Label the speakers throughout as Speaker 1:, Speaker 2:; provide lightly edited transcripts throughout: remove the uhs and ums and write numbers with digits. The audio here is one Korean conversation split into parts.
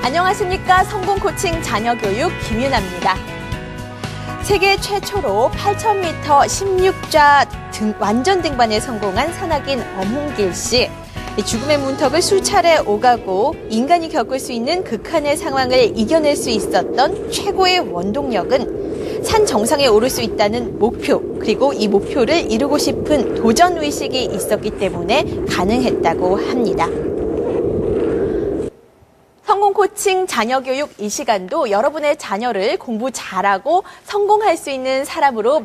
Speaker 1: 안녕하십니까. 성공 코칭 자녀교육 김윤아입니다. 세계 최초로 8,000m 16자 완전 등반에 성공한 산악인 엄홍길 씨. 죽음의 문턱을 수차례 오가고 인간이 겪을 수 있는 극한의 상황을 이겨낼 수 있었던 최고의 원동력은 산 정상에 오를 수 있다는 목표, 그리고 이 목표를 이루고 싶은 도전 의식이 있었기 때문에 가능했다고 합니다. 성공 코칭 자녀 교육 이 시간도 여러분의 자녀를 공부 잘하고 성공할 수 있는 사람으로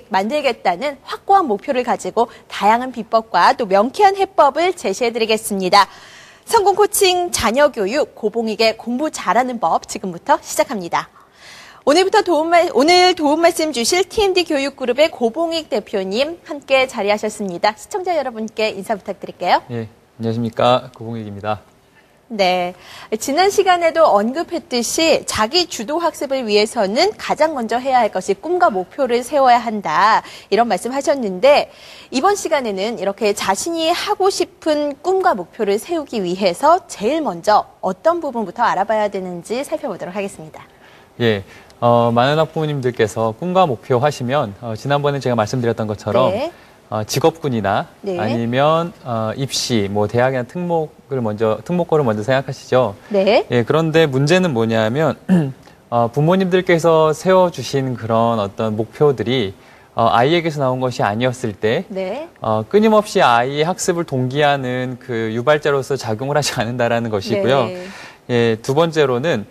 Speaker 1: 만들겠다는 확고한 목표를 가지고 다양한 비법과 또 명쾌한 해법을 제시해드리겠습니다. 성공 코칭 자녀 교육 고봉익의 공부 잘하는 법 지금부터 시작합니다. 오늘 도움 말씀 주실 TMD 교육그룹의 고봉익 대표님 함께 자리하셨습니다. 시청자 여러분께 인사 부탁드릴게요.
Speaker 2: 네, 안녕하십니까. 고봉익입니다.
Speaker 1: 네, 지난 시간에도 언급했듯이 자기 주도 학습을 위해서는 가장 먼저 해야 할 것이 꿈과 목표를 세워야 한다. 이런 말씀하셨는데 이번 시간에는 이렇게 자신이 하고 싶은 꿈과 목표를 세우기 위해서 제일 먼저 어떤 부분부터 알아봐야 되는지 살펴보도록 하겠습니다.
Speaker 2: 예, 많은 학부모님들께서 꿈과 목표 하시면 지난번에 제가 말씀드렸던 것처럼
Speaker 1: 네.
Speaker 2: 직업군이나
Speaker 1: 네.
Speaker 2: 아니면 입시, 대학이나 특목고를 먼저 생각하시죠.
Speaker 1: 네.
Speaker 2: 예, 그런데 문제는 뭐냐면 부모님들께서 세워주신 그런 어떤 목표들이 아이에게서 나온 것이 아니었을 때
Speaker 1: 네.
Speaker 2: 끊임없이 아이의 학습을 동기하는 그 유발자로서 작용을 하지 않는다라는 것이고요.
Speaker 1: 네.
Speaker 2: 예, 두 번째로는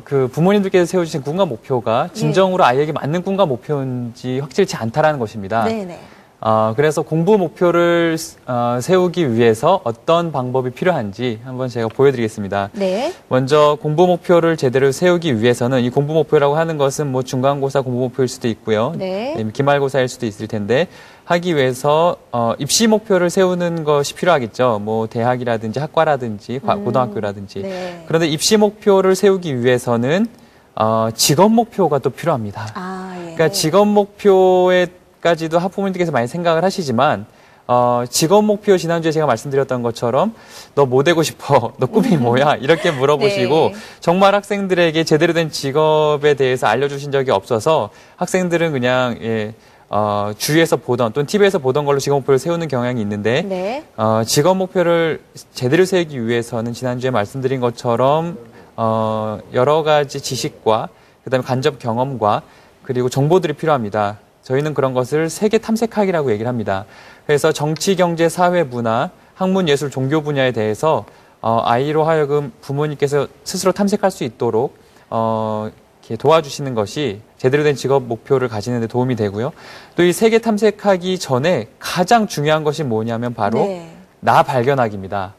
Speaker 2: 그 부모님들께서 세워주신 꿈과 목표가 진정으로 아이에게 맞는 꿈과 목표인지 확실치 않다라는 것입니다.
Speaker 1: 네네.
Speaker 2: 그래서 공부 목표를 세우기 위해서 어떤 방법이 필요한지 한번 제가 보여드리겠습니다.
Speaker 1: 네.
Speaker 2: 먼저 공부 목표를 제대로 세우기 위해서는 이 공부 목표라고 하는 것은 중간고사 공부 목표일 수도 있고요.
Speaker 1: 네.
Speaker 2: 기말고사일 수도 있을 텐데 하기 위해서 입시 목표를 세우는 것이 필요하겠죠. 대학이라든지 학과라든지 고등학교라든지.
Speaker 1: 네.
Speaker 2: 그런데 입시 목표를 세우기 위해서는 직업 목표가 또 필요합니다.
Speaker 1: 예.
Speaker 2: 그러니까 직업 목표에까지도 학부모님들께서 많이 생각을 하시지만 직업 목표 지난주에 제가 말씀드렸던 것처럼 너 뭐 되고 싶어? 너 꿈이 뭐야? 이렇게 물어보시고
Speaker 1: 네.
Speaker 2: 정말 학생들에게 제대로 된 직업에 대해서 알려주신 적이 없어서 학생들은 그냥 주위에서 보던 또는 TV에서 보던 걸로 직업 목표를 세우는 경향이 있는데
Speaker 1: 네.
Speaker 2: 직업 목표를 제대로 세우기 위해서는 지난주에 말씀드린 것처럼 여러 가지 지식과 그다음에 간접 경험과 그리고 정보들이 필요합니다. 저희는 그런 것을 세계 탐색학이라고 얘기를 합니다. 그래서 정치, 경제, 사회, 문화, 학문, 예술, 종교 분야에 대해서 아이로 하여금 부모님께서 스스로 탐색할 수 있도록 이렇게 도와주시는 것이 제대로 된 직업 목표를 가지는 데 도움이 되고요. 또 이 세계 탐색하기 전에 가장 중요한 것이 뭐냐면 바로
Speaker 1: 네.
Speaker 2: 나 발견하기입니다.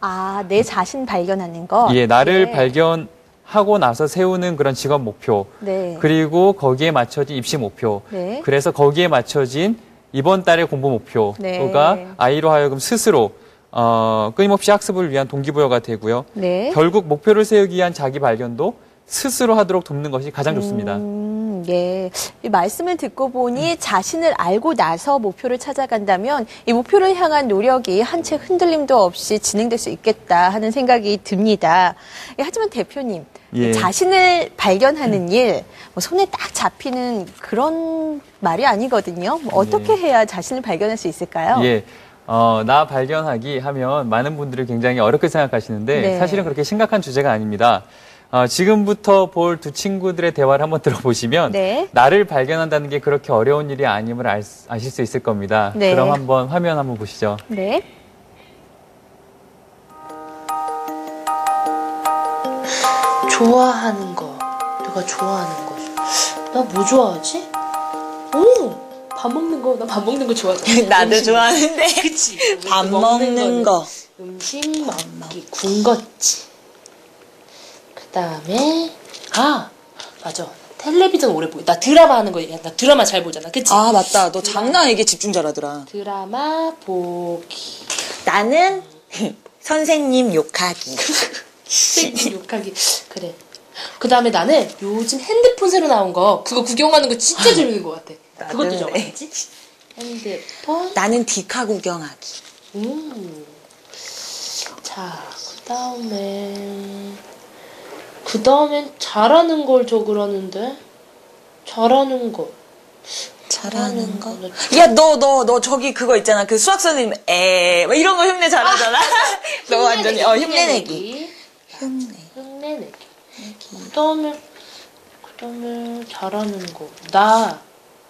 Speaker 1: 내 자신 발견하는 거.
Speaker 2: 예, 나를
Speaker 1: 네.
Speaker 2: 발견하고 나서 세우는 그런 직업 목표.
Speaker 1: 네.
Speaker 2: 그리고 거기에 맞춰진 입시 목표.
Speaker 1: 네.
Speaker 2: 그래서 거기에 맞춰진 이번 달의 공부 목표가
Speaker 1: 네.
Speaker 2: 아이로 하여금 스스로 끊임없이 학습을 위한 동기부여가 되고요.
Speaker 1: 네.
Speaker 2: 결국 목표를 세우기 위한 자기 발견도 스스로 하도록 돕는 것이 가장 좋습니다.
Speaker 1: 예. 이 말씀을 듣고 보니 자신을 알고 나서 목표를 찾아간다면 이 목표를 향한 노력이 한 채 흔들림도 없이 진행될 수 있겠다 하는 생각이 듭니다. 하지만 대표님,
Speaker 2: 예.
Speaker 1: 자신을 발견하는 일, 손에 딱 잡히는 그런 말이 아니거든요. 어떻게 해야 자신을 발견할 수 있을까요?
Speaker 2: 예. 나 발견하기 하면 많은 분들이 굉장히 어렵게 생각하시는데
Speaker 1: 네.
Speaker 2: 사실은 그렇게 심각한 주제가 아닙니다. 지금부터 볼 두 친구들의 대화를 한번 들어보시면
Speaker 1: 네.
Speaker 2: 나를 발견한다는 게 그렇게 어려운 일이 아님을 아실 수 있을 겁니다.
Speaker 1: 네.
Speaker 2: 그럼 화면 한번 보시죠.
Speaker 1: 네.
Speaker 3: 좋아하는 거. 내가 좋아하는 거. 나 뭐 좋아하지? 오! 밥 먹는 거. 나 밥 먹는 거 좋아해.
Speaker 4: 나도 좋아하는데.
Speaker 3: 그치.
Speaker 4: 밥 먹는 거.
Speaker 3: 음식 먹기. 군것질. 그 다음에, 맞아. 텔레비전 오래 보고. 나 드라마 하는 거. 나 드라마 잘 보잖아. 그치?
Speaker 4: 맞다. 너 장난 아니게 집중 잘하더라.
Speaker 3: 드라마 보기.
Speaker 4: 나는 선생님 욕하기.
Speaker 3: 선생님 욕하기. 그래. 그 다음에 나는 요즘 핸드폰 새로 나온 거, 그거 구경하는 거 진짜 재밌는 것 같아. 그것도
Speaker 4: 나는,
Speaker 3: 좋아하지? 핸드폰.
Speaker 4: 나는 디카 구경하기.
Speaker 3: 자, 그 다음에 그 다음엔 잘하는 걸 적으라는데? 잘하는 거.
Speaker 4: 잘하는 거. 야, 너 저기 그거 있잖아. 그 수학 선생님, 막 이런 거 흉내 잘하잖아. 너 완전히, 흉내내기.
Speaker 3: 흉내내기. 그 다음에 잘하는 거. 나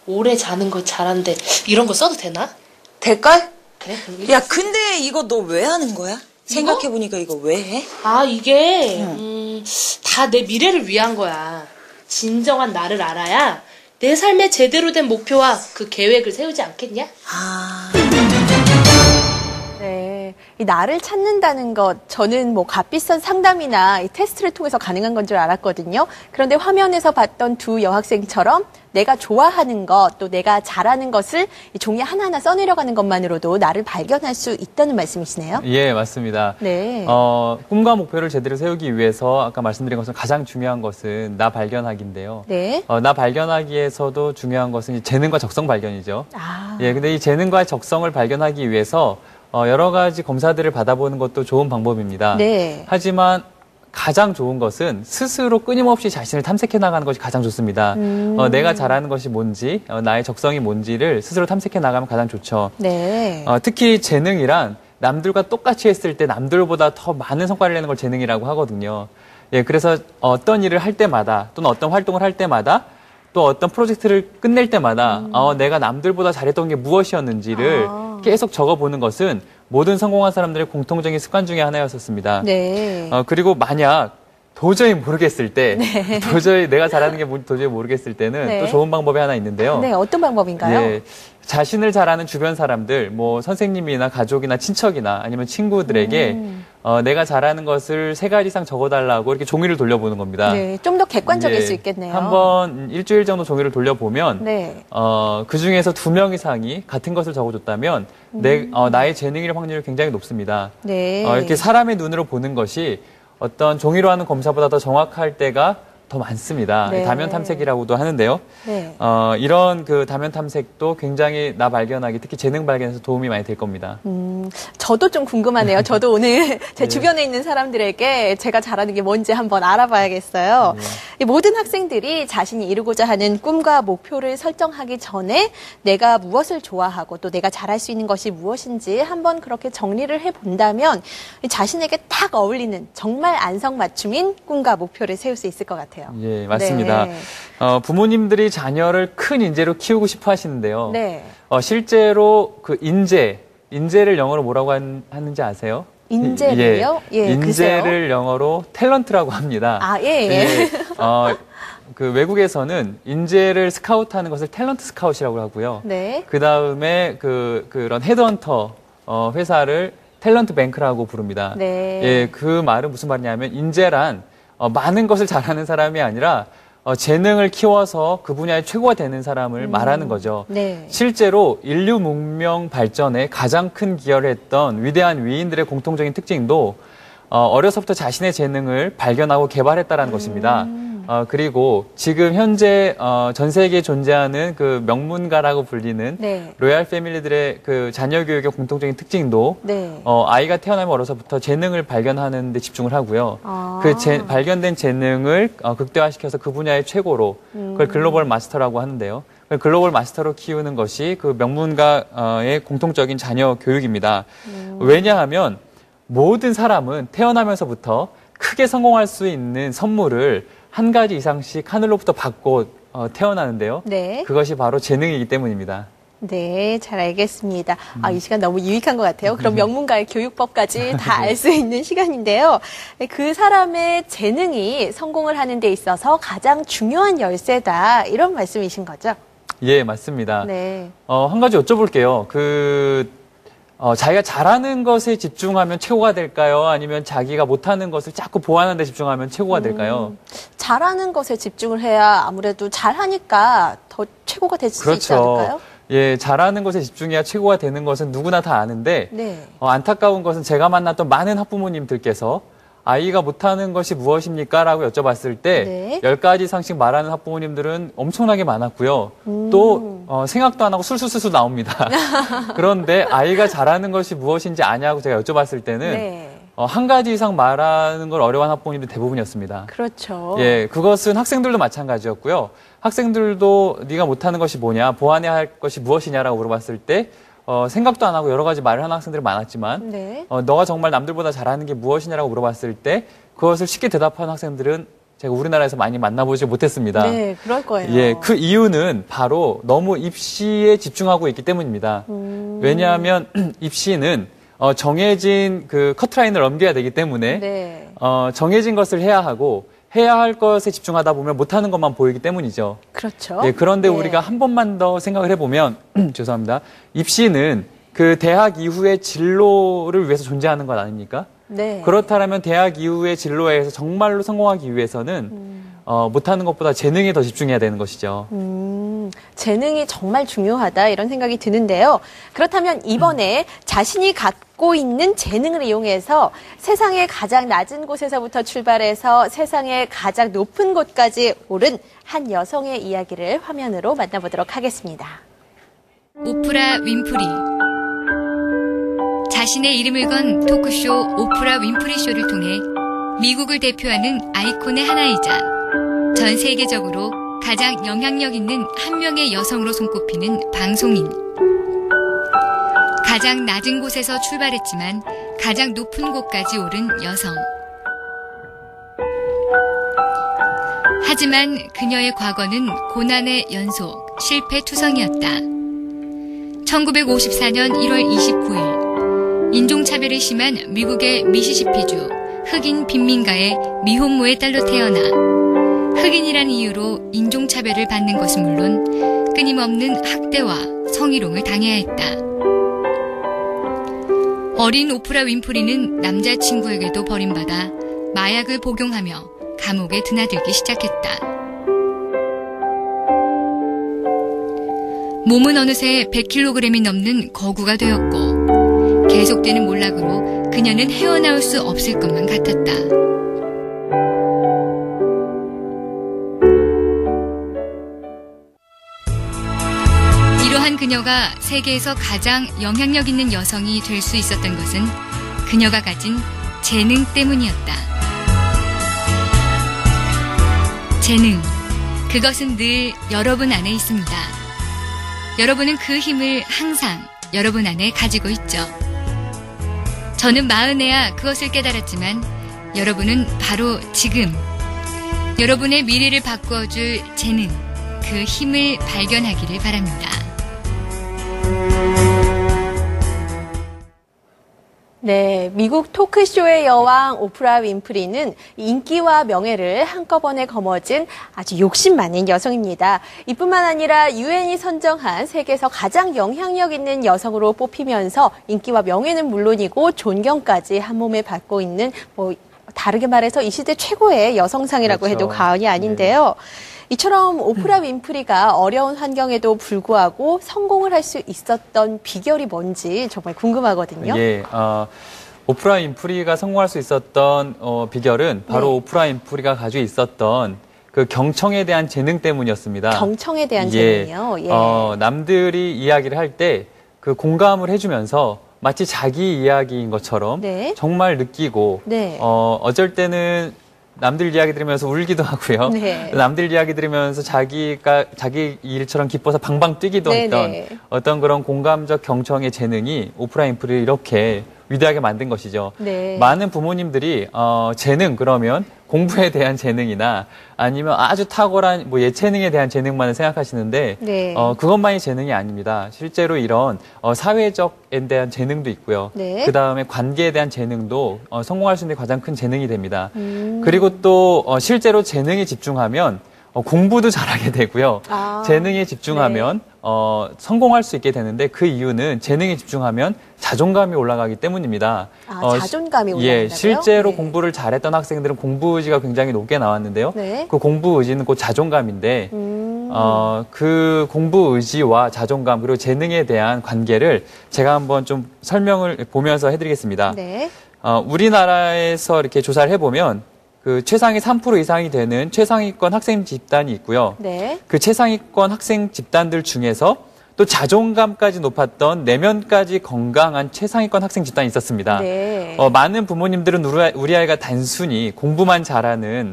Speaker 3: 오래 자는 거 잘한대. 이런 거 써도 되나?
Speaker 4: 될걸?
Speaker 3: 그래?
Speaker 4: 야, 근데 이거 너 왜 하는 거야? 생각해보니까 이거 왜 해?
Speaker 3: 아, 이게, 다 내 미래를 위한 거야. 진정한 나를 알아야 내 삶의 제대로 된 목표와 그 계획을 세우지 않겠냐?
Speaker 4: 아.
Speaker 1: 네. 이 나를 찾는다는 것, 저는 뭐 값비싼 상담이나 이 테스트를 통해서 가능한 건 줄 알았거든요. 그런데 화면에서 봤던 두 여학생처럼 내가 좋아하는 것, 또 내가 잘하는 것을 이 종이 하나하나 써내려가는 것만으로도 나를 발견할 수 있다는 말씀이시네요.
Speaker 2: 예, 맞습니다.
Speaker 1: 네.
Speaker 2: 꿈과 목표를 제대로 세우기 위해서 아까 말씀드린 것처럼 가장 중요한 것은 나 발견하기인데요.
Speaker 1: 네.
Speaker 2: 나 발견하기에서도 중요한 것은 이 재능과 적성 발견이죠.
Speaker 1: 아.
Speaker 2: 예, 근데 이 재능과 적성을 발견하기 위해서 여러 가지 검사들을 받아보는 것도 좋은 방법입니다.
Speaker 1: 네.
Speaker 2: 하지만 가장 좋은 것은 스스로 끊임없이 자신을 탐색해 나가는 것이 가장 좋습니다. 내가 잘하는 것이 뭔지, 나의 적성이 뭔지를 스스로 탐색해 나가면 가장 좋죠.
Speaker 1: 네.
Speaker 2: 특히 재능이란 남들과 똑같이 했을 때 남들보다 더 많은 성과를 내는 걸 재능이라고 하거든요. 예, 그래서 어떤 일을 할 때마다 또는 어떤 활동을 할 때마다 또 어떤 프로젝트를 끝낼 때마다 내가 남들보다 잘했던 게 무엇이었는지를 계속 적어보는 것은 모든 성공한 사람들의 공통적인 습관 중에 하나였었습니다.
Speaker 1: 네.
Speaker 2: 그리고 만약 도저히 모르겠을 때, 도저히 내가 잘하는 게 도저히 모르겠을 때는
Speaker 1: 네.
Speaker 2: 또 좋은 방법이 하나 있는데요.
Speaker 1: 네, 어떤 방법인가요?
Speaker 2: 예, 자신을 잘 아는 주변 사람들, 뭐 선생님이나 가족이나 친척이나 아니면 친구들에게 내가 잘하는 것을 3가지 이상 적어달라고 이렇게 종이를 돌려보는 겁니다.
Speaker 1: 네, 좀 더 객관적일
Speaker 2: 예,
Speaker 1: 수 있겠네요.
Speaker 2: 한번 일주일 정도 종이를 돌려보면
Speaker 1: 네.
Speaker 2: 그 중에서 2명 이상이 같은 것을 적어줬다면 나의 재능일 확률이 굉장히 높습니다.
Speaker 1: 네.
Speaker 2: 이렇게 사람의 눈으로 보는 것이 어떤 종이로 하는 검사보다 더 정확할 때가 더 많습니다.
Speaker 1: 네.
Speaker 2: 다면 탐색이라고도 하는데요.
Speaker 1: 네.
Speaker 2: 이런 그 다면 탐색도 굉장히 나 발견하기, 특히 재능 발견에서 도움이 많이 될 겁니다.
Speaker 1: 저도 좀 궁금하네요. 저도 오늘 제 주변에 있는 사람들에게 제가 잘하는 게 뭔지 한번 알아봐야겠어요. 이 모든 학생들이 자신이 이루고자 하는 꿈과 목표를 설정하기 전에 내가 무엇을 좋아하고 또 내가 잘할 수 있는 것이 무엇인지 한번 그렇게 정리를 해본다면 자신에게 딱 어울리는 정말 안성맞춤인 꿈과 목표를 세울 수 있을 것 같아요.
Speaker 2: 예, 맞습니다.
Speaker 1: 네.
Speaker 2: 부모님들이 자녀를 큰 인재로 키우고 싶어 하시는데요.
Speaker 1: 네.
Speaker 2: 실제로 그 인재를 영어로 뭐라고 하는지 아세요?
Speaker 1: 인재를요? 예,
Speaker 2: 인재를
Speaker 1: 글쎄요.
Speaker 2: 영어로 탤런트라고 합니다.
Speaker 1: 아, 예.
Speaker 2: 그 외국에서는 인재를 스카우트하는 것을 탤런트 스카웃이라고 하고요.
Speaker 1: 네.
Speaker 2: 그 다음에 그런 헤드헌터 회사를 탤런트 뱅크라고 부릅니다.
Speaker 1: 네.
Speaker 2: 예, 그 말은 무슨 말이냐면 인재란 많은 것을 잘하는 사람이 아니라 재능을 키워서 그 분야의 최고가 되는 사람을 말하는 거죠.
Speaker 1: 네.
Speaker 2: 실제로 인류 문명 발전에 가장 큰 기여를 했던 위대한 위인들의 공통적인 특징도 어려서부터 자신의 재능을 발견하고 개발했다라는 것입니다. 그리고 지금 현재 전 세계에 존재하는 그 명문가라고 불리는
Speaker 1: 네.
Speaker 2: 로얄 패밀리들의 그 자녀 교육의 공통적인 특징도
Speaker 1: 네.
Speaker 2: 아이가 태어나면 어려서부터 재능을 발견하는 데 집중을 하고요. 발견된 재능을 극대화시켜서 그 분야의 최고로 그걸 글로벌 마스터라고 하는데요. 그걸 글로벌 마스터로 키우는 것이 그 명문가의 공통적인 자녀 교육입니다. 왜냐하면 모든 사람은 태어나면서부터 크게 성공할 수 있는 선물을 한 가지 이상씩 하늘로부터 받고 태어나는데요.
Speaker 1: 네.
Speaker 2: 그것이 바로 재능이기 때문입니다.
Speaker 1: 네, 잘 알겠습니다. 이 시간 너무 유익한 것 같아요. 그럼 명문가의 교육법까지 다 알 수 있는 시간인데요. 그 사람의 재능이 성공을 하는 데 있어서 가장 중요한 열쇠다. 이런 말씀이신 거죠?
Speaker 2: 예, 맞습니다.
Speaker 1: 네.
Speaker 2: 한 가지 여쭤볼게요. 자기가 잘하는 것에 집중하면 최고가 될까요? 아니면 자기가 못하는 것을 자꾸 보완하는 데 집중하면 최고가 될까요?
Speaker 1: 잘하는 것에 집중을 해야 아무래도 잘하니까 더 최고가 될 수 있지 않을까요?
Speaker 2: 예, 잘하는 것에 집중해야 최고가 되는 것은 누구나 다 아는데
Speaker 1: 네.
Speaker 2: 안타까운 것은 제가 만났던 많은 학부모님들께서 아이가 못하는 것이 무엇입니까? 라고 여쭤봤을 때
Speaker 1: 네.
Speaker 2: 10가지 이상씩 말하는 학부모님들은 엄청나게 많았고요. 또 생각도 안 하고 술술술술 나옵니다. 그런데 아이가 잘하는 것이 무엇인지 아냐고 제가 여쭤봤을 때는
Speaker 1: 네.
Speaker 2: 한 가지 이상 말하는 걸 어려워하는 학부모님들 대부분이었습니다.
Speaker 1: 그렇죠.
Speaker 2: 예, 그것은 학생들도 마찬가지였고요. 학생들도 네가 못하는 것이 뭐냐, 보완해야 할 것이 무엇이냐라고 물어봤을 때 생각도 안 하고 여러 가지 말을 하는 학생들이 많았지만
Speaker 1: 네.
Speaker 2: 너가 정말 남들보다 잘하는 게 무엇이냐라고 물어봤을 때 그것을 쉽게 대답하는 학생들은 제가 우리나라에서 많이 만나보지 못했습니다.
Speaker 1: 네, 그럴 거예요.
Speaker 2: 예, 그 이유는 바로 너무 입시에 집중하고 있기 때문입니다. 왜냐하면 입시는 정해진 그 커트라인을 넘겨야 되기 때문에
Speaker 1: 네.
Speaker 2: 정해진 것을 해야 하고 해야 할 것에 집중하다 보면 못하는 것만 보이기 때문이죠.
Speaker 1: 그렇죠.
Speaker 2: 예, 그런데
Speaker 1: 네.
Speaker 2: 우리가 한 번만 더 생각을 해보면 죄송합니다. 입시는 그 대학 이후의 진로를 위해서 존재하는 것 아닙니까?
Speaker 1: 네.
Speaker 2: 그렇다면 대학 이후의 진로에서 정말로 성공하기 위해서는 못하는 것보다 재능에 더 집중해야 되는 것이죠.
Speaker 1: 재능이 정말 중요하다 이런 생각이 드는데요. 그렇다면 이번에 자신이 갖고 있는 재능을 이용해서 세상의 가장 낮은 곳에서부터 출발해서 세상의 가장 높은 곳까지 오른 한 여성의 이야기를 화면으로 만나보도록 하겠습니다.
Speaker 5: 오프라 윈프리. 자신의 이름을 건 토크쇼 오프라 윈프리 쇼를 통해 미국을 대표하는 아이콘의 하나이자 전 세계적으로 가장 영향력 있는 한 명의 여성으로 손꼽히는 방송인. 가장 낮은 곳에서 출발했지만 가장 높은 곳까지 오른 여성. 하지만 그녀의 과거는 고난의 연속, 실패투성이었다. 1954년 1월 29일 인종차별이 심한 미국의 미시시피주 흑인 빈민가의 미혼모의 딸로 태어나 흑인이란 이유로 인종차별을 받는 것은 물론 끊임없는 학대와 성희롱을 당해야 했다. 어린 오프라 윈프리는 남자친구에게도 버림받아 마약을 복용하며 감옥에 드나들기 시작했다. 몸은 어느새 100kg이 넘는 거구가 되었고 계속되는 몰락으로 그녀는 헤어나올 수 없을 것만 같았다. 이러한 그녀가 세계에서 가장 영향력 있는 여성이 될 수 있었던 것은 그녀가 가진 재능 때문이었다. 재능, 그것은 늘 여러분 안에 있습니다. 여러분은 그 힘을 항상 여러분 안에 가지고 있죠. 저는 마흔에야 그것을 깨달았지만 여러분은 바로 지금 여러분의 미래를 바꾸어줄 재능, 그 힘을 발견하기를 바랍니다.
Speaker 1: 네, 미국 토크쇼의 여왕 오프라 윈프리는 인기와 명예를 한꺼번에 거머쥔 아주 욕심 많은 여성입니다. 이뿐만 아니라 유엔이 선정한 세계에서 가장 영향력 있는 여성으로 뽑히면서 인기와 명예는 물론이고 존경까지 한 몸에 받고 있는 다르게 말해서 이 시대 최고의 여성상이라고
Speaker 2: 그렇죠.
Speaker 1: 해도 과언이 아닌데요. 이처럼 오프라 윈프리가 어려운 환경에도 불구하고 성공을 할 수 있었던 비결이 뭔지 정말 궁금하거든요.
Speaker 2: 예, 오프라 윈프리가 성공할 수 있었던 비결은 바로
Speaker 1: 네.
Speaker 2: 오프라 윈프리가 가지고 있었던 그 경청에 대한 재능 때문이었습니다.
Speaker 1: 경청에 대한
Speaker 2: 예,
Speaker 1: 재능이요. 예.
Speaker 2: 남들이 이야기를 할 때 그 공감을 해주면서 마치 자기 이야기인 것처럼
Speaker 1: 네.
Speaker 2: 정말 느끼고
Speaker 1: 네.
Speaker 2: 어쩔 때는 남들 이야기 들으면서 울기도 하고요.
Speaker 1: 네.
Speaker 2: 남들 이야기 들으면서 자기 일처럼 기뻐서 방방 뛰기도
Speaker 1: 네,
Speaker 2: 했던
Speaker 1: 네.
Speaker 2: 어떤 그런 공감적 경청의 재능이 오프라 윈프리를 이렇게 위대하게 만든 것이죠.
Speaker 1: 네.
Speaker 2: 많은 부모님들이 재능 그러면 공부에 대한 재능이나 아니면 아주 탁월한 예체능에 대한 재능만을 생각하시는데
Speaker 1: 네.
Speaker 2: 그것만이 재능이 아닙니다. 실제로 이런 사회적에 대한 재능도 있고요.
Speaker 1: 네.
Speaker 2: 그다음에 관계에 대한 재능도 성공할 수 있는 가장 큰 재능이 됩니다. 그리고 또 실제로 재능에 집중하면 공부도 잘하게 되고요. 재능에 집중하면 성공할 수 있게 되는데 그 이유는 재능에 집중하면 자존감이 올라가기 때문입니다.
Speaker 1: 자존감이 올라간다고요?
Speaker 2: 예, 실제로
Speaker 1: 네.
Speaker 2: 공부를 잘했던 학생들은 공부 의지가 굉장히 높게 나왔는데요.
Speaker 1: 네.
Speaker 2: 그 공부 의지는 곧 자존감인데 그 공부 의지와 자존감 그리고 재능에 대한 관계를 제가 한번 좀 설명을 보면서 해드리겠습니다.
Speaker 1: 네.
Speaker 2: 우리나라에서 이렇게 조사를 해보면 그 최상위 3% 이상이 되는 최상위권 학생 집단이 있고요.
Speaker 1: 네.
Speaker 2: 그 최상위권 학생 집단들 중에서 또 자존감까지 높았던 내면까지 건강한 최상위권 학생 집단이 있었습니다.
Speaker 1: 네.
Speaker 2: 많은 부모님들은 우리 아이가 단순히 공부만 잘하지만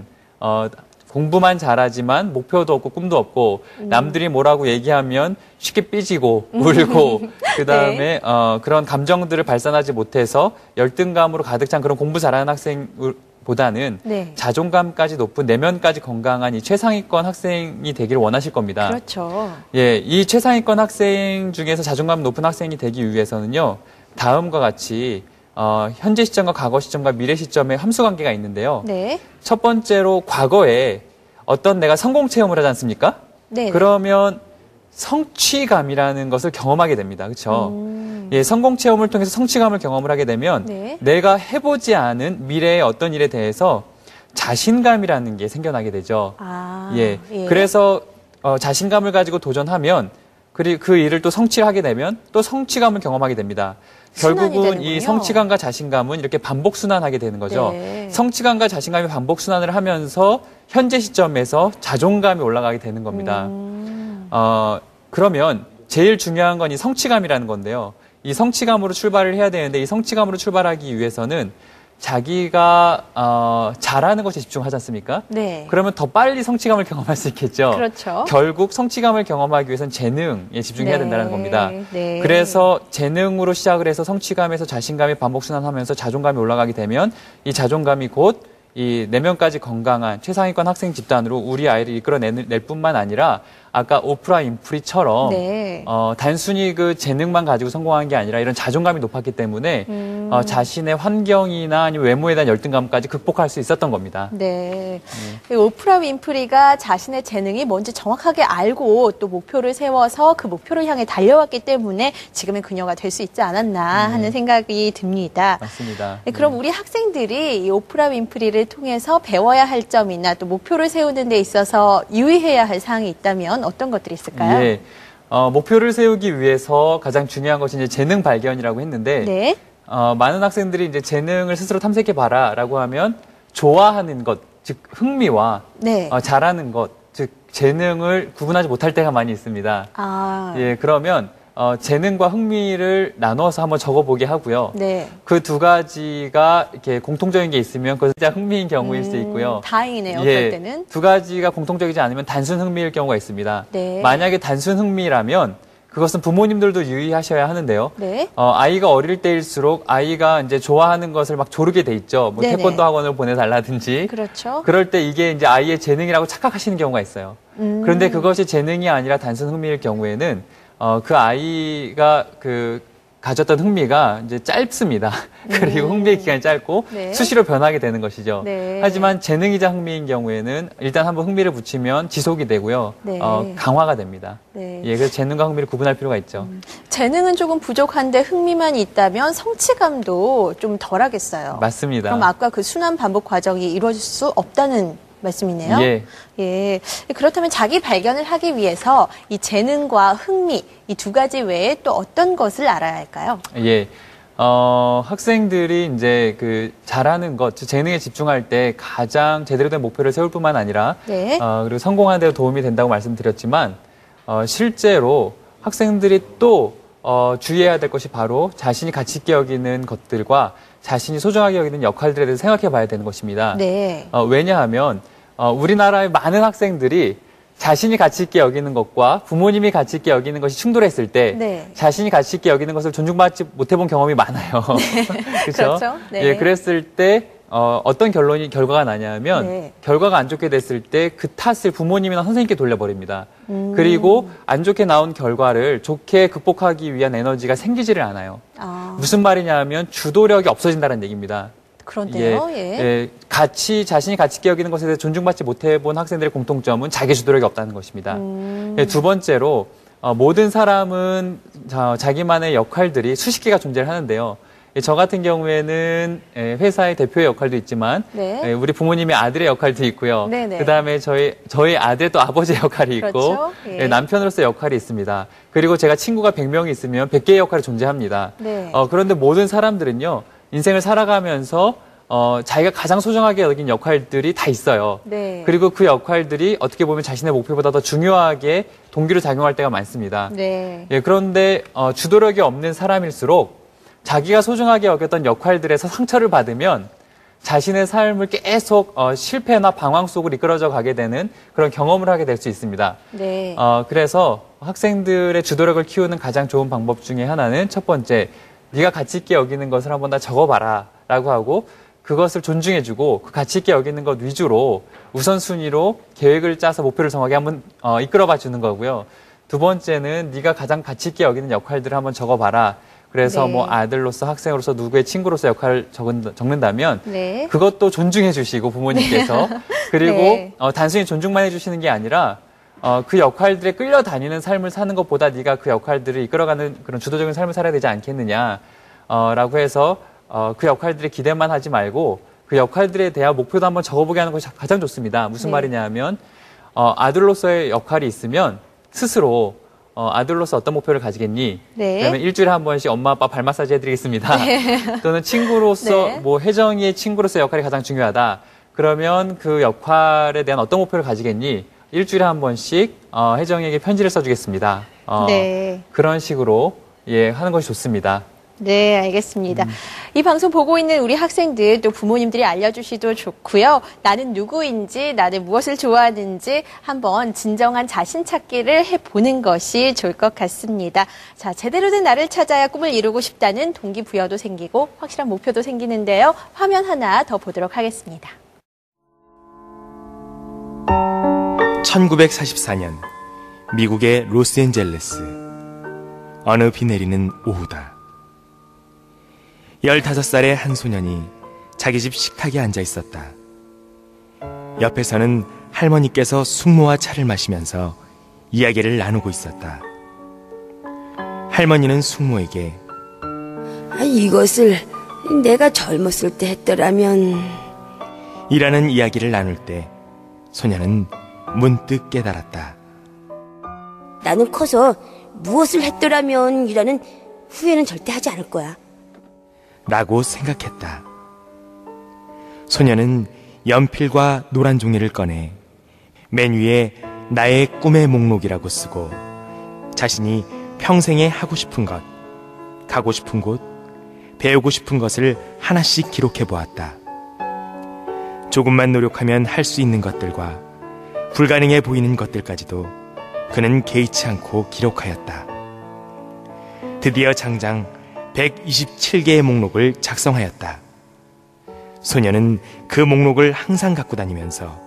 Speaker 2: 목표도 없고 꿈도 없고 남들이 뭐라고 얘기하면 쉽게 삐지고 울고 그다음에
Speaker 1: 네.
Speaker 2: 그런 감정들을 발산하지 못해서 열등감으로 가득 찬 그런 공부 잘하는 학생보다는
Speaker 1: 네.
Speaker 2: 자존감까지 높은 내면까지 건강한 이 최상위권 학생이 되기를 원하실 겁니다.
Speaker 1: 그렇죠.
Speaker 2: 예, 이 최상위권 학생 중에서 자존감 높은 학생이 되기 위해서는요. 다음과 같이 현재 시점과 과거 시점과 미래 시점의 함수 관계가 있는데요.
Speaker 1: 네.
Speaker 2: 첫 번째로 과거에 어떤 내가 성공 체험을 하지 않습니까?
Speaker 1: 네.
Speaker 2: 그러면 성취감이라는 것을 경험하게 됩니다. 그렇죠? 예, 성공 체험을 통해서 성취감을 경험을 하게 되면
Speaker 1: 네.
Speaker 2: 내가 해보지 않은 미래의 어떤 일에 대해서 자신감이라는 게 생겨나게 되죠.
Speaker 1: 아,
Speaker 2: 예.
Speaker 1: 예.
Speaker 2: 그래서 자신감을 가지고 도전하면 그리고 그 일을 또 성취를 하게 되면 또 성취감을 경험하게 됩니다.
Speaker 1: 순환이
Speaker 2: 결국은 이
Speaker 1: 되는군요.
Speaker 2: 성취감과 자신감은 이렇게 반복 순환하게 되는 거죠.
Speaker 1: 네.
Speaker 2: 성취감과 자신감이 반복 순환을 하면서 현재 시점에서 자존감이 올라가게 되는 겁니다. 그러면 제일 중요한 건 이 성취감이라는 건데요. 이 성취감으로 출발을 해야 되는데 이 성취감으로 출발하기 위해서는 자기가 잘하는 것에 집중하지 않습니까?
Speaker 1: 네.
Speaker 2: 그러면 더 빨리 성취감을 경험할 수 있겠죠.
Speaker 1: 그렇죠.
Speaker 2: 결국 성취감을 경험하기 위해서는 재능에 집중해야
Speaker 1: 네.
Speaker 2: 된다는 겁니다.
Speaker 1: 네.
Speaker 2: 그래서 재능으로 시작을 해서 성취감에서 자신감이 반복순환하면서 자존감이 올라가게 되면 이 자존감이 곧 이 내면까지 건강한 최상위권 학생 집단으로 우리 아이를 이끌어낼 뿐만 아니라 아까 오프라 윈프리처럼
Speaker 1: 네.
Speaker 2: 단순히 그 재능만 가지고 성공한 게 아니라 이런 자존감이 높았기 때문에 자신의 환경이나 아니면 외모에 대한 열등감까지 극복할 수 있었던 겁니다.
Speaker 1: 네. 오프라 윈프리가 자신의 재능이 뭔지 정확하게 알고 또 목표를 세워서 그 목표를 향해 달려왔기 때문에 지금의 그녀가 될 수 있지 않았나 하는 생각이 듭니다.
Speaker 2: 맞습니다.
Speaker 1: 네, 그럼 우리 학생들이 이 오프라 윈프리를 통해서 배워야 할 점이나 또 목표를 세우는 데 있어서 유의해야 할 사항이 있다면 어떤 것들이 있을까요?
Speaker 2: 예. 목표를 세우기 위해서 가장 중요한 것이 이제 재능 발견이라고 했는데,
Speaker 1: 네.
Speaker 2: 많은 학생들이 이제 재능을 스스로 탐색해 봐라라고 하면 좋아하는 것, 즉 흥미와
Speaker 1: 네.
Speaker 2: 잘하는 것, 즉 재능을 구분하지 못할 때가 많이 있습니다.
Speaker 1: 아.
Speaker 2: 예, 그러면 재능과 흥미를 나눠서 한번 적어보게 하고요.
Speaker 1: 네.
Speaker 2: 그 두 가지가 이렇게 공통적인 게 있으면 그것이 진짜 흥미인 경우일 수 있고요.
Speaker 1: 다행이네요.
Speaker 2: 예,
Speaker 1: 그럴 때는.
Speaker 2: 두 가지가 공통적이지 않으면 단순 흥미일 경우가 있습니다.
Speaker 1: 네.
Speaker 2: 만약에 단순 흥미라면 그것은 부모님들도 유의하셔야 하는데요.
Speaker 1: 네.
Speaker 2: 아이가 어릴 때일수록 아이가 이제 좋아하는 것을 막 조르게 돼 있죠. 뭐
Speaker 1: 네네.
Speaker 2: 태권도 학원을 보내달라든지.
Speaker 1: 그렇죠.
Speaker 2: 그럴 때 이게 이제 아이의 재능이라고 착각하시는 경우가 있어요. 그런데 그것이 재능이 아니라 단순 흥미일 경우에는 그 아이가 가졌던 흥미가 이제 짧습니다. 그리고 흥미의 기간이 짧고
Speaker 1: 네.
Speaker 2: 수시로 변하게 되는 것이죠.
Speaker 1: 네.
Speaker 2: 하지만 재능이자 흥미인 경우에는 일단 한번 흥미를 붙이면 지속이 되고요.
Speaker 1: 네.
Speaker 2: 강화가 됩니다.
Speaker 1: 네.
Speaker 2: 예, 그래서 재능과 흥미를 구분할 필요가 있죠.
Speaker 1: 재능은 조금 부족한데 흥미만 있다면 성취감도 좀 덜하겠어요.
Speaker 2: 맞습니다.
Speaker 1: 그럼 아까 그 순환 반복 과정이 이루어질 수 없다는 말씀이네요.
Speaker 2: 예.
Speaker 1: 예. 그렇다면 자기 발견을 하기 위해서 이 재능과 흥미 이 두 가지 외에 또 어떤 것을 알아야 할까요?
Speaker 2: 예. 학생들이 이제 잘하는 것, 즉 재능에 집중할 때 가장 제대로 된 목표를 세울 뿐만 아니라,
Speaker 1: 네.
Speaker 2: 그리고 성공하는 데 도움이 된다고 말씀드렸지만, 실제로 학생들이 또, 주의해야 될 것이 바로 자신이 가치 있게 여기는 것들과 자신이 소중하게 여기는 역할들에 대해서 생각해 봐야 되는 것입니다.
Speaker 1: 네.
Speaker 2: 왜냐하면, 우리나라의 많은 학생들이 자신이 가치 있게 여기는 것과 부모님이 가치 있게 여기는 것이 충돌했을 때
Speaker 1: 네.
Speaker 2: 자신이 가치 있게 여기는 것을 존중받지 못해본 경험이 많아요.
Speaker 1: 그렇죠. 네.
Speaker 2: 예, 그랬을 때 어떤 결과가 나냐면
Speaker 1: 네.
Speaker 2: 결과가 안 좋게 됐을 때 그 탓을 부모님이나 선생님께 돌려버립니다. 그리고 안 좋게 나온 결과를 좋게 극복하기 위한 에너지가 생기지를 않아요.
Speaker 1: 아,
Speaker 2: 무슨 말이냐면 주도력이 없어진다는 얘기입니다.
Speaker 1: 그런데요. 예.
Speaker 2: 자신이 가치 있게 여기는 것에 대해 존중받지 못해본 학생들의 공통점은 자기 주도력이 없다는 것입니다. 예, 두 번째로 모든 사람은 자기만의 역할들이 수십 개가 존재를 하는데요. 저 같은 경우에는 회사의 대표의 역할도 있지만
Speaker 1: 네.
Speaker 2: 우리 부모님의 아들의 역할도 있고요.
Speaker 1: 네네.
Speaker 2: 그다음에 저희 아들의 또 아버지의 역할이 있고
Speaker 1: 그렇죠. 예.
Speaker 2: 남편으로서의 역할이 있습니다. 그리고 제가 친구가 100명이 있으면 100개의 역할이 존재합니다.
Speaker 1: 네.
Speaker 2: 그런데 모든 사람들은요. 인생을 살아가면서 자기가 가장 소중하게 여긴 역할들이 다 있어요.
Speaker 1: 네.
Speaker 2: 그리고 그 역할들이 어떻게 보면 자신의 목표보다 더 중요하게 동기로 작용할 때가 많습니다.
Speaker 1: 네.
Speaker 2: 예, 그런데 주도력이 없는 사람일수록 자기가 소중하게 여겼던 역할들에서 상처를 받으면 자신의 삶을 계속 실패나 방황 속으로 이끌어져 가게 되는 그런 경험을 하게 될 수 있습니다.
Speaker 1: 네.
Speaker 2: 그래서 학생들의 주도력을 키우는 가장 좋은 방법 중에 하나는 첫 번째, 네가 가치 있게 여기는 것을 한번 다 적어봐라 라고 하고 그것을 존중해주고 그 가치 있게 여기는 것 위주로 우선순위로 계획을 짜서 목표를 정하게 한번 이끌어봐 주는 거고요. 두 번째는 네가 가장 가치 있게 여기는 역할들을 한번 적어봐라. 그래서
Speaker 1: 네.
Speaker 2: 뭐 아들로서 학생으로서 누구의 친구로서 역할을 적는다면
Speaker 1: 네.
Speaker 2: 그것도 존중해 주시고 부모님께서 그리고
Speaker 1: 네.
Speaker 2: 단순히 존중만 해주시는 게 아니라 그 역할들에 끌려다니는 삶을 사는 것보다 네가 그 역할들을 이끌어가는 그런 주도적인 삶을 살아야 되지 않겠느냐 라고 해서 그 역할들에 기대만 하지 말고 그 역할들에 대한 목표도 한번 적어보게 하는 것이 가장 좋습니다. 무슨
Speaker 1: 네.
Speaker 2: 말이냐 하면 아들로서의 역할이 있으면 스스로 아들로서 어떤 목표를 가지겠니?
Speaker 1: 네.
Speaker 2: 그러면 일주일에 한 번씩 엄마 아빠 발 마사지 해드리겠습니다. 또는 친구로서
Speaker 1: 네.
Speaker 2: 뭐 혜정이의 친구로서 역할이 가장 중요하다. 그러면 그 역할에 대한 어떤 목표를 가지겠니? 일주일에 한 번씩 혜정이에게 편지를 써주겠습니다.
Speaker 1: 네.
Speaker 2: 그런 식으로 하는 것이 좋습니다.
Speaker 1: 네, 알겠습니다. 이 방송 보고 있는 우리 학생들 또 부모님들이 알려주시도 좋고요. 나는 누구인지, 나는 무엇을 좋아하는지 한번 진정한 자신 찾기를 해보는 것이 좋을 것 같습니다. 자, 제대로 된 나를 찾아야 꿈을 이루고 싶다는 동기부여도 생기고 확실한 목표도 생기는데요. 화면 하나 더 보도록 하겠습니다.
Speaker 6: 1944년 미국의 로스앤젤레스. 어느 비 내리는 오후다. 15살의 한 소년이 자기 집 식탁에 앉아 있었다. 옆에서는 할머니께서 숙모와 차를 마시면서 이야기를 나누고 있었다. 할머니는 숙모에게
Speaker 7: 이것을 내가 젊었을 때 했더라면
Speaker 6: 이라는 이야기를 나눌 때 소년은 문득 깨달았다.
Speaker 7: 나는 커서 무엇을 했더라면 이라는 후회는 절대 하지 않을 거야.
Speaker 6: 라고 생각했다. 소년은 연필과 노란 종이를 꺼내 맨 위에 나의 꿈의 목록이라고 쓰고 자신이 평생에 하고 싶은 것, 가고 싶은 곳, 배우고 싶은 것을 하나씩 기록해 보았다. 조금만 노력하면 할 수 있는 것들과 불가능해 보이는 것들까지도 그는 개의치 않고 기록하였다. 드디어 장장 127개의 목록을 작성하였다. 소년은 그 목록을 항상 갖고 다니면서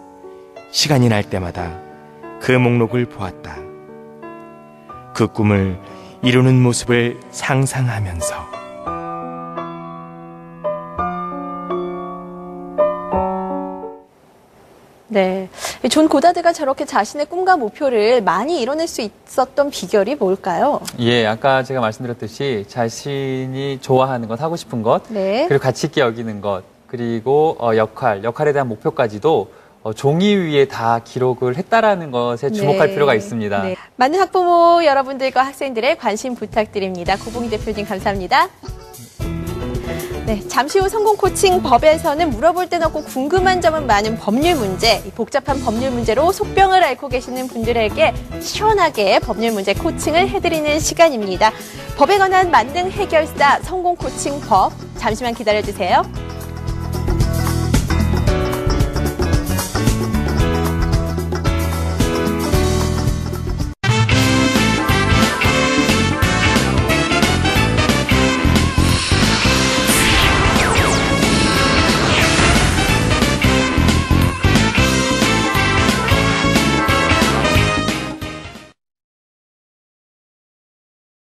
Speaker 6: 시간이 날 때마다 그 목록을 보았다. 그 꿈을 이루는 모습을 상상하면서.
Speaker 1: 네. 존 고다드가 저렇게 자신의 꿈과 목표를 많이 이뤄낼 수 있었던 비결이 뭘까요?
Speaker 2: 예, 아까 제가 말씀드렸듯이 자신이 좋아하는 것, 하고 싶은 것,
Speaker 1: 네.
Speaker 2: 그리고 가치 있게 여기는 것, 그리고 역할에 대한 목표까지도 종이 위에 다 기록을 했다라는 것에 주목할
Speaker 1: 네.
Speaker 2: 필요가 있습니다.
Speaker 1: 네. 많은 학부모 여러분들과 학생들의 관심 부탁드립니다. 고봉희 대표님 감사합니다. 네, 잠시 후 성공 코칭 법에서는 물어볼 땐 없고 궁금한 점은 많은 법률 문제, 이 복잡한 법률 문제로 속병을 앓고 계시는 분들에게 시원하게 법률 문제 코칭을 해드리는 시간입니다. 법에 관한 만능 해결사 성공 코칭 법, 잠시만 기다려주세요.